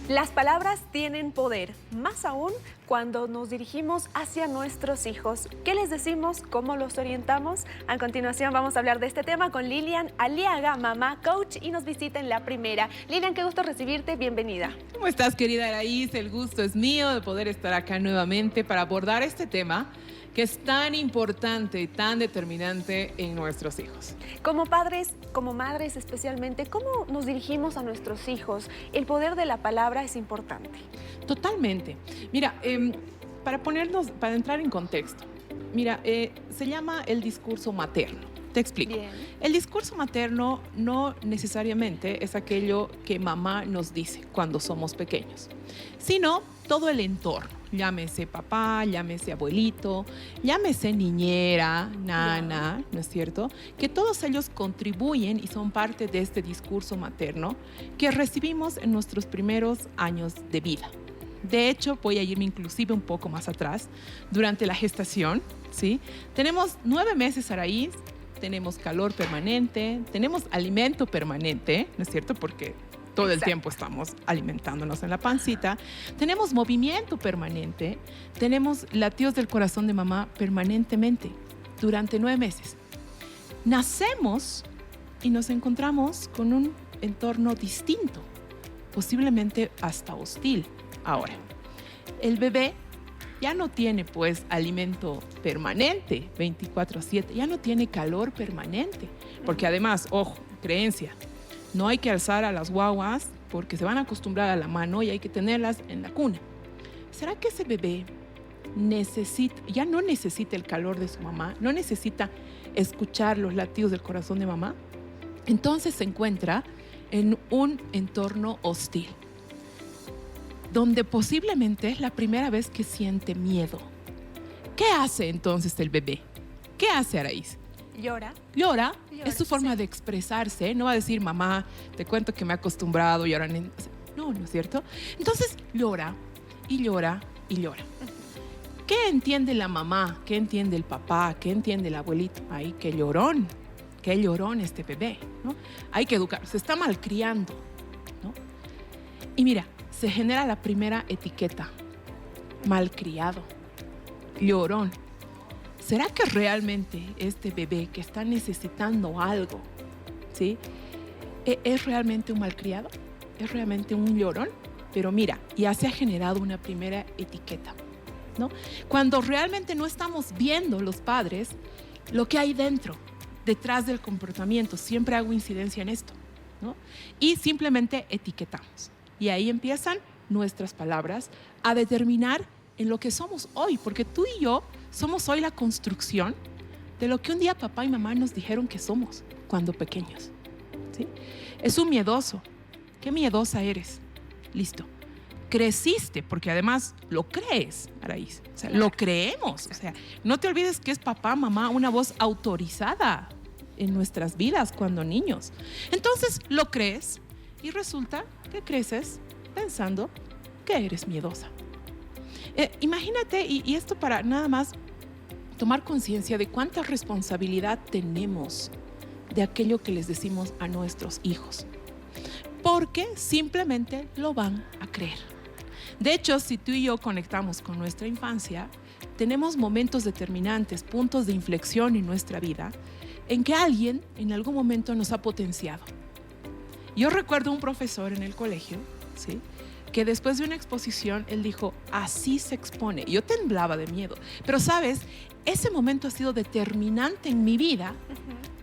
Las palabras tienen poder, más aún cuando nos dirigimos hacia nuestros hijos. ¿Qué les decimos? ¿Cómo los orientamos? A continuación vamos a hablar de este tema con Lilian Aliaga, mamá coach, y nos visita en la primera. Lilian, qué gusto recibirte, bienvenida. ¿Cómo estás, querida Araíz? El gusto es mío de poder estar acá nuevamente para abordar este tema que es tan importante y tan determinante en nuestros hijos. Como padres, como madres especialmente, ¿cómo nos dirigimos a nuestros hijos? El poder de la palabra es importante. Totalmente. Mira, para entrar en contexto, mira, se llama el discurso materno. Te explico. Bien. El discurso materno no necesariamente es aquello que mamá nos dice cuando somos pequeños, sino todo el entorno. Llámese papá, llámese abuelito, llámese niñera, nana, ¿no es cierto? Que todos ellos contribuyen y son parte de este discurso materno que recibimos en nuestros primeros años de vida. De hecho, voy a irme inclusive un poco más atrás, durante la gestación, ¿sí? Tenemos 9 meses a raíz, tenemos calor permanente, tenemos alimento permanente, ¿no es cierto? Porque todo el tiempo estamos alimentándonos en la pancita. Tenemos movimiento permanente. Tenemos latidos del corazón de mamá permanentemente durante 9 meses. Nacemos y nos encontramos con un entorno distinto, posiblemente hasta hostil. Ahora, el bebé ya no tiene pues alimento permanente 24/7, ya no tiene calor permanente, porque además, ojo, creencia, no hay que alzar a las guaguas porque se van a acostumbrar a la mano y hay que tenerlas en la cuna. ¿Será que ese bebé ya no necesita el calor de su mamá? ¿No necesita escuchar los latidos del corazón de mamá? Entonces se encuentra en un entorno hostil, donde posiblemente es la primera vez que siente miedo. ¿Qué hace entonces el bebé? ¿Qué hace Araíz? Llora. Llora, es su forma sí. de expresarse. No va a decir, mamá, te cuento que me he acostumbrado y ahora... No, ¿no es cierto? Entonces llora y llora y llora. ¿Qué entiende la mamá? ¿Qué entiende el papá? ¿Qué entiende el abuelito? Ay, qué llorón este bebé, ¿no? Hay que educar, se está malcriando, ¿no? Y mira, se genera la primera etiqueta: malcriado, llorón. ¿Será que realmente este bebé que está necesitando algo, ¿sí? ¿Es realmente un malcriado? ¿Es realmente un llorón? Pero mira, ya se ha generado una primera etiqueta, ¿no? Cuando realmente no estamos viendo los padres lo que hay detrás del comportamiento. Siempre hago incidencia en esto, ¿no? Y simplemente etiquetamos. Y ahí empiezan nuestras palabras a determinar en lo que somos hoy, porque tú y yo somos hoy la construcción de lo que un día papá y mamá nos dijeron que somos cuando pequeños, ¿sí? Es un miedoso. ¿Qué miedosa eres? Listo. Creciste, porque además lo crees, Araíz. O sea, lo creemos. O sea, no te olvides que es papá, mamá, una voz autorizada en nuestras vidas cuando niños. Entonces lo crees y resulta que creces pensando que eres miedosa. Imagínate, y esto para nada más tomar conciencia de cuánta responsabilidad tenemos de aquello que les decimos a nuestros hijos, porque simplemente lo van a creer. De hecho, si tú y yo conectamos con nuestra infancia, tenemos momentos determinantes, puntos de inflexión en nuestra vida, en que alguien en algún momento nos ha potenciado. Yo recuerdo un profesor en el colegio, ¿sí?, que después de una exposición, él dijo, así se expone. Yo temblaba de miedo. Pero, ¿sabes? Ese momento ha sido determinante en mi vida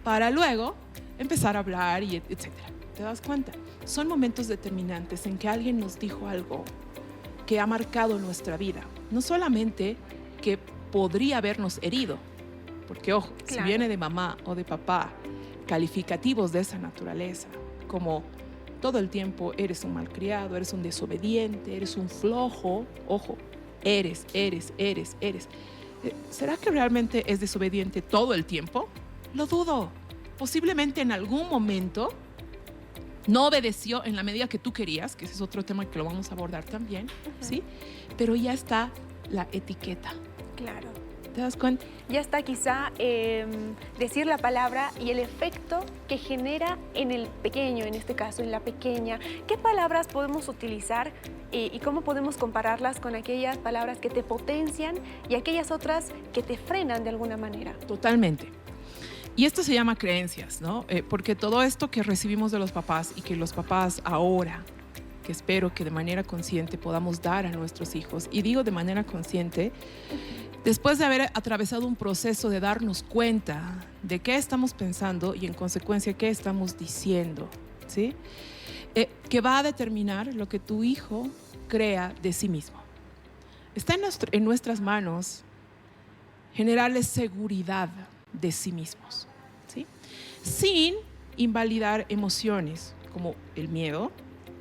para luego empezar a hablar y etcétera. ¿Te das cuenta? Son momentos determinantes en que alguien nos dijo algo que ha marcado nuestra vida. No solamente que podría habernos herido, porque, ojo, Claro. si viene de mamá o de papá, calificativos de esa naturaleza, como todo el tiempo eres un malcriado, eres un desobediente, eres un flojo. Ojo, eres. ¿Será que realmente es desobediente todo el tiempo? Lo dudo. Posiblemente en algún momento no obedeció en la medida que tú querías, que ese es otro tema que lo vamos a abordar también, ¿sí? Pero ya está la etiqueta. Claro. ¿Te das cuenta? Ya está quizá decir la palabra y el efecto que genera en el pequeño, en este caso, en la pequeña. ¿Qué palabras podemos utilizar y cómo podemos compararlas con aquellas palabras que te potencian y aquellas otras que te frenan de alguna manera? Totalmente. Y esto se llama creencias, ¿no? Porque todo esto que recibimos de los papás y que los papás ahora, que espero que de manera consciente podamos dar a nuestros hijos, y digo de manera consciente, después de haber atravesado un proceso de darnos cuenta de qué estamos pensando y en consecuencia qué estamos diciendo, ¿sí? Que va a determinar lo que tu hijo crea de sí mismo. Está en nuestras manos generarles seguridad de sí mismos, ¿sí? Sin invalidar emociones como el miedo,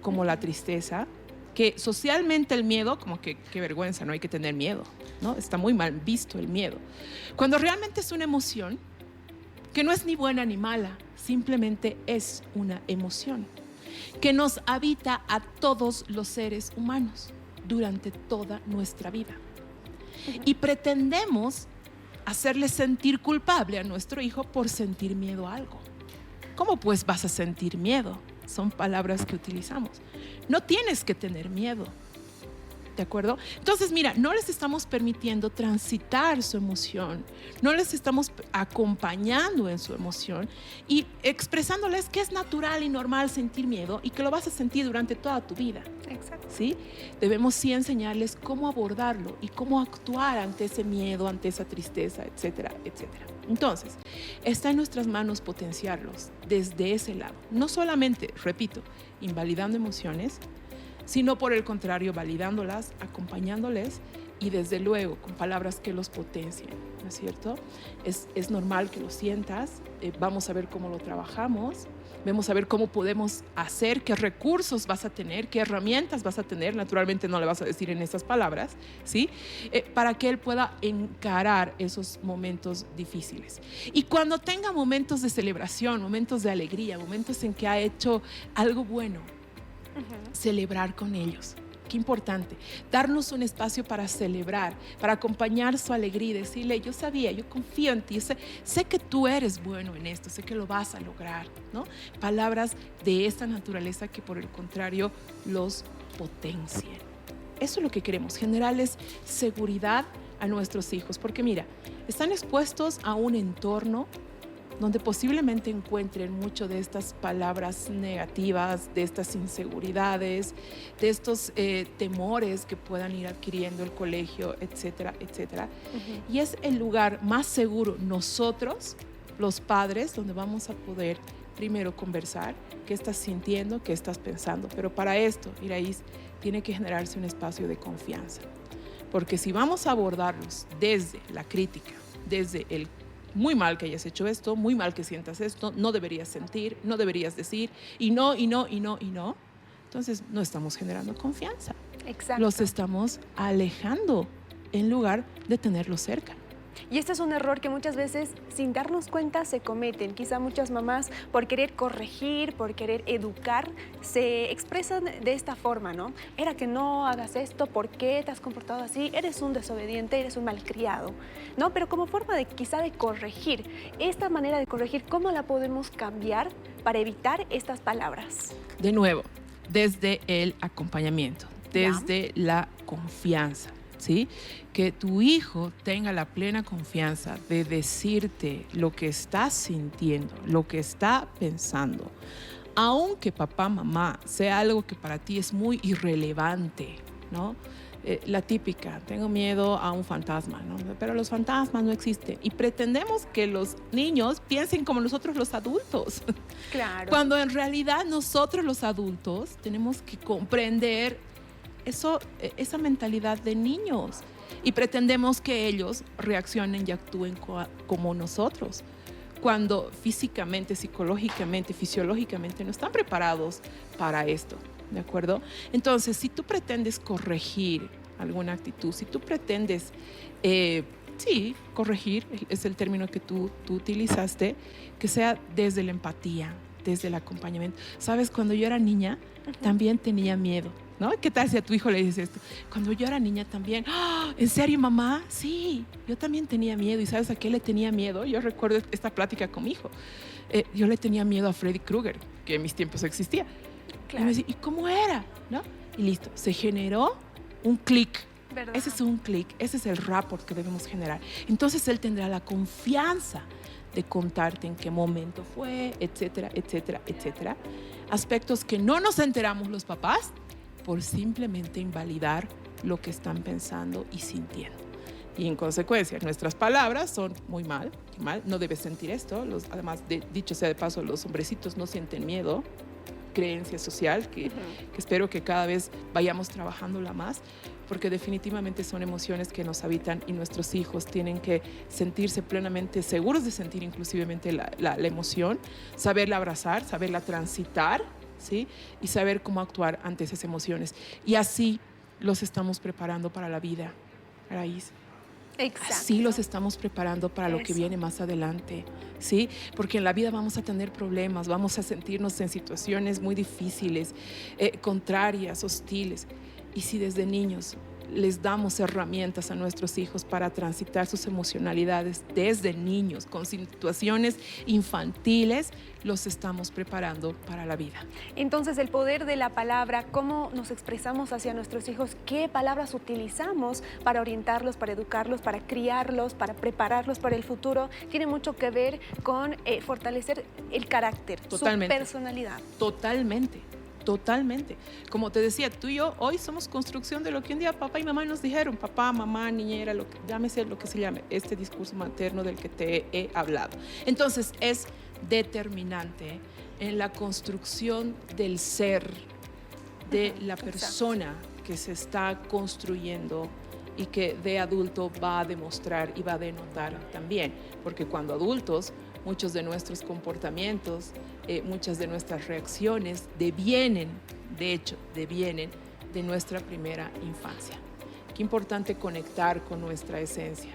como la tristeza, que socialmente el miedo, como que qué vergüenza, no hay que tener miedo, ¿no? Está muy mal visto el miedo. Cuando realmente es una emoción que no es ni buena ni mala, simplemente es una emoción que nos habita a todos los seres humanos durante toda nuestra vida. Y pretendemos hacerle sentir culpable a nuestro hijo por sentir miedo a algo. ¿Cómo pues vas a sentir miedo? Son palabras que utilizamos. No tienes que tener miedo, ¿de acuerdo? Entonces, mira, no les estamos permitiendo transitar su emoción, no les estamos acompañando en su emoción y expresándoles que es natural y normal sentir miedo y que lo vas a sentir durante toda tu vida. Exacto. ¿Sí? Debemos sí enseñarles cómo abordarlo y cómo actuar ante ese miedo, ante esa tristeza, etcétera, etcétera. Entonces, está en nuestras manos potenciarlos desde ese lado. No solamente, repito, invalidando emociones, sino por el contrario, validándolas, acompañándoles y desde luego con palabras que los potencien, ¿no es cierto? Es normal que lo sientas, vamos a ver cómo lo trabajamos, vamos a ver cómo podemos hacer, qué recursos vas a tener, qué herramientas vas a tener, naturalmente no le vas a decir en esas palabras, ¿sí? Para que él pueda encarar esos momentos difíciles. Y cuando tenga momentos de celebración, momentos de alegría, momentos en que ha hecho algo bueno, celebrar con ellos. Qué importante, darnos un espacio para celebrar, para acompañar su alegría y decirle, yo sabía, yo confío en ti, sé que tú eres bueno en esto, sé que lo vas a lograr, ¿no? Palabras de esta naturaleza que por el contrario los potencien. Eso es lo que queremos, generarles seguridad a nuestros hijos, porque mira, están expuestos a un entorno donde posiblemente encuentren mucho de estas palabras negativas, de estas inseguridades, de estos temores que puedan ir adquiriendo el colegio, etcétera, etcétera. Y es el lugar más seguro, nosotros, los padres, donde vamos a poder primero conversar, qué estás sintiendo, qué estás pensando. Pero para esto, Iraís, tiene que generarse un espacio de confianza. Porque si vamos a abordarlos desde la crítica, desde el muy mal que hayas hecho esto, muy mal que sientas esto, no deberías sentir, no deberías decir, y no, entonces no estamos generando confianza. Exacto. Los estamos alejando en lugar de tenerlos cerca. Y este es un error que muchas veces, sin darnos cuenta, se cometen. Quizá muchas mamás, por querer corregir, por querer educar, se expresan de esta forma, ¿no? Era que no hagas esto, ¿por qué te has comportado así? Eres un desobediente, eres un malcriado, ¿no? Pero como forma de quizá de corregir, esta manera de corregir, ¿cómo la podemos cambiar para evitar estas palabras? De nuevo, desde el acompañamiento, desde la confianza. ¿Sí? Que tu hijo tenga la plena confianza de decirte lo que está sintiendo, lo que está pensando, aunque papá, mamá sea algo que para ti es muy irrelevante, ¿no? La típica, tengo miedo a un fantasma, ¿no? Pero los fantasmas no existen y pretendemos que los niños piensen como nosotros los adultos. Claro. Cuando en realidad nosotros los adultos tenemos que comprender esa mentalidad de niños y pretendemos que ellos reaccionen y actúen como nosotros, cuando físicamente, psicológicamente, fisiológicamente no están preparados para esto, ¿de acuerdo? Entonces, si tú pretendes corregir alguna actitud, si tú pretendes, sí, corregir, es el término que tú utilizaste, que sea desde la empatía, desde el acompañamiento. Sabes, cuando yo era niña, también tenía miedo. ¿no? ¿Qué tal si a tu hijo le dices esto? Cuando yo era niña también, ¡ah! ¿En serio, mamá? Sí, yo también tenía miedo. ¿Y sabes a qué le tenía miedo? Yo recuerdo esta plática con mi hijo. Yo le tenía miedo a Freddy Krueger, que en mis tiempos existía. Claro. Y me decía, ¿y cómo era? ¿No? Y listo, se generó un clic. ¿Verdad? Ese es un clic, ese es el rapport que debemos generar. Entonces él tendrá la confianza de contarte en qué momento fue, etcétera, etcétera, etcétera. Aspectos que no nos enteramos los papás por simplemente invalidar lo que están pensando y sintiendo. Y en consecuencia, nuestras palabras son muy mal, no debes sentir esto. Además, dicho sea de paso, los hombrecitos no sienten miedo, creencia social, que espero que cada vez vayamos trabajándola más, porque definitivamente son emociones que nos habitan y nuestros hijos tienen que sentirse plenamente seguros de sentir inclusivemente la emoción, saberla abrazar, saberla transitar, ¿sí? Y saber cómo actuar ante esas emociones. Y así los estamos preparando para la vida, Araís. Exacto. Así los estamos preparando para lo que Eso. viene más adelante, ¿sí? Porque en la vida vamos a tener problemas, vamos a sentirnos en situaciones muy difíciles, contrarias, hostiles. Y si desde niños les damos herramientas a nuestros hijos para transitar sus emocionalidades desde niños, con situaciones infantiles, los estamos preparando para la vida. Entonces, el poder de la palabra, cómo nos expresamos hacia nuestros hijos, qué palabras utilizamos para orientarlos, para educarlos, para criarlos, para prepararlos para el futuro, tiene mucho que ver con fortalecer el carácter, Totalmente. su personalidad. Totalmente. Totalmente. Como te decía, tú y yo hoy somos construcción de lo que un día papá y mamá nos dijeron. Papá, mamá, niñera, llámese lo que se llame, este discurso materno del que te he hablado. Entonces, es determinante en la construcción del ser de la persona que se está construyendo y que de adulto va a demostrar y va a denotar también. Porque cuando adultos, muchos de nuestros comportamientos, muchas de nuestras reacciones devienen de nuestra primera infancia. Qué importante conectar con nuestra esencia.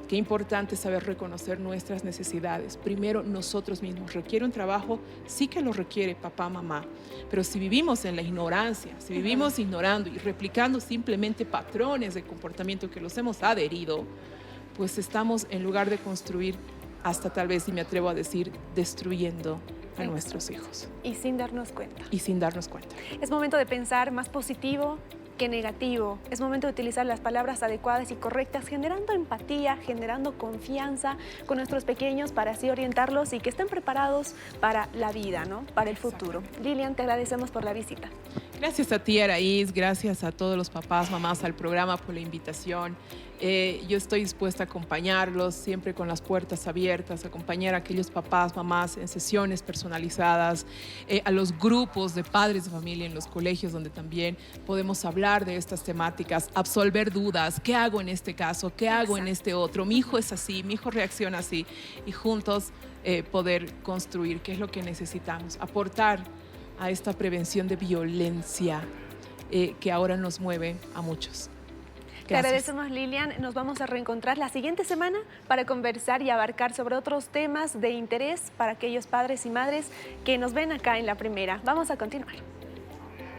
Qué importante saber reconocer nuestras necesidades. Primero, nosotros mismos. ¿Requiere un trabajo? Sí que lo requiere papá, mamá. Pero si vivimos en la ignorancia, si vivimos ignorando y replicando simplemente patrones de comportamiento que los hemos adherido, pues estamos, en lugar de construir, hasta tal vez, si me atrevo a decir, destruyendo a nuestros hijos. Y sin darnos cuenta. Y sin darnos cuenta. Es momento de pensar más positivo que negativo. Es momento de utilizar las palabras adecuadas y correctas, generando empatía, generando confianza con nuestros pequeños para así orientarlos y que estén preparados para la vida, ¿no? Para el futuro. Lilian, te agradecemos por la visita. Gracias a ti, Araís, gracias a todos los papás, mamás, al programa por la invitación. Yo estoy dispuesta a acompañarlos siempre con las puertas abiertas, acompañar a aquellos papás, mamás en sesiones personalizadas, a los grupos de padres de familia en los colegios donde también podemos hablar de estas temáticas, absolver dudas, ¿qué hago en este caso? ¿Qué hago en este otro? Mi hijo es así, mi hijo reacciona así, y juntos poder construir qué es lo que necesitamos, aportar a esta prevención de violencia que ahora nos mueve a muchos. Te agradecemos, Lilian. Nos vamos a reencontrar la siguiente semana para conversar y abarcar sobre otros temas de interés para aquellos padres y madres que nos ven acá en La Primera. Vamos a continuar.